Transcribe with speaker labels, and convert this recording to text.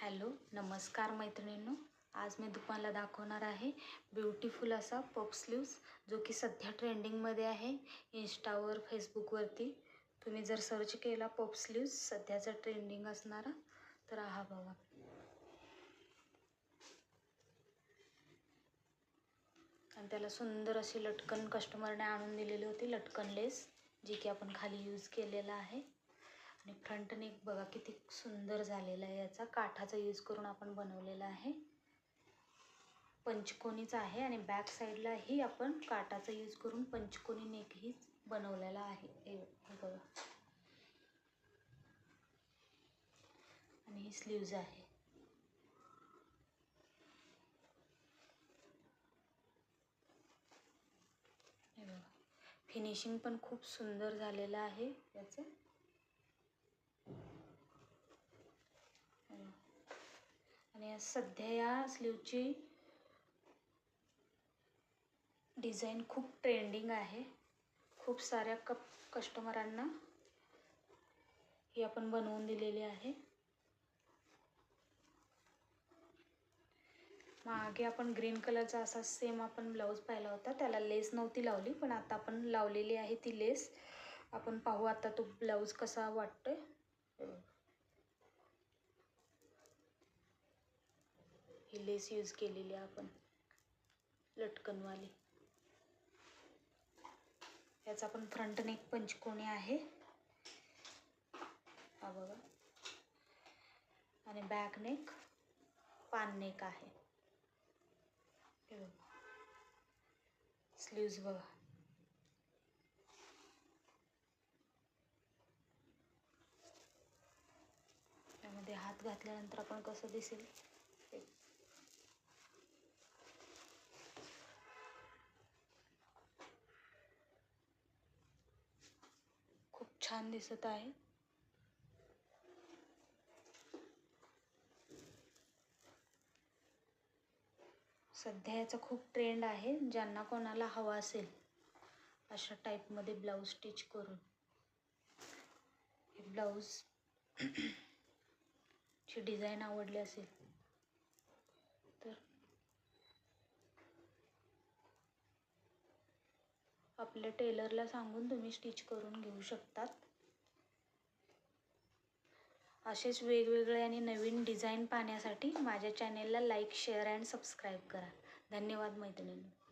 Speaker 1: Hello नमस्कार मैत्रिणींनो, आज मी तुम्हाला दाखवणार आहे ब्युटिफुल असा पफ स्लीव्स जो की सध्या ट्रेंडिंगमध्ये आहे इंस्टावर फेसबुकवरती। तुम्ही जर सर्च केला पफ स्लीव्स सध्याचा ट्रेंडिंग असणारा तर हा बघा। आणि त्याला सुंदर अशी लटकन कस्टमरने आणून दिलेली होती, लटकन लेस जी की आपण खाली यूज केलेला आहे। आणि फ्रंट नेक बघा किती सुंदर झालेला आहे, याचा काठाचा यूज करून आपण बनवलेला आहे। पंचकोनीचा आहे आणि बॅक साइडला ही आपण काठाचा यूज करून पंचकोनी नेक ही बनवलेला आहे। हे बघा आणि ही स्लीव्ज आहे। हे बघा फिनिशिंग पण खूप सुंदर झालेलं आहे याचं। आणि सध्या या स्लीवची डिझाईन खूप ट्रेंडिंग आहे, खूप साऱ्या कस्टमरांना ही आपण बनवून दिलेली आहे। मागे आपण ग्रीन कलरचा असा सेम आपण ब्लाउज पाहिला होता, त्याला लेस नव्हती लावली पण आता आपण लावलेली आहे ती लेस। आपण पाहू आता तो ब्लाउज कसा वाटतोय। ही लेस यूज केलेली आपण लटकनवाली। याचा पण फ्रंट नेक पंचकोनी आहे हा बघा, आणि बॅक नेक पान नेक आहे। हे बघा स्लीव्ज बघा त्यामध्ये हात घातल्यानंतर आपण कसं दिसेल। खूप छान दिसत आहे। सध्या याचा खूप ट्रेंड आहे, ज्यांना कोणाला हवा असेल अशा टाईपमध्ये ब्लाऊज स्टिच करून हे ब्लाऊज ची डिझाईन आवडली असेल तर आपल्या टेलरला सांगून तुम्ही स्टिच करून घेऊ शकतात। असेच वेगवेगळे आणि नवीन डिझाईन पाहण्यासाठी माझ्या चॅनेलला लाईक, शेअर अँड सबस्क्राईब करा। धन्यवाद मैत्रिणींनो।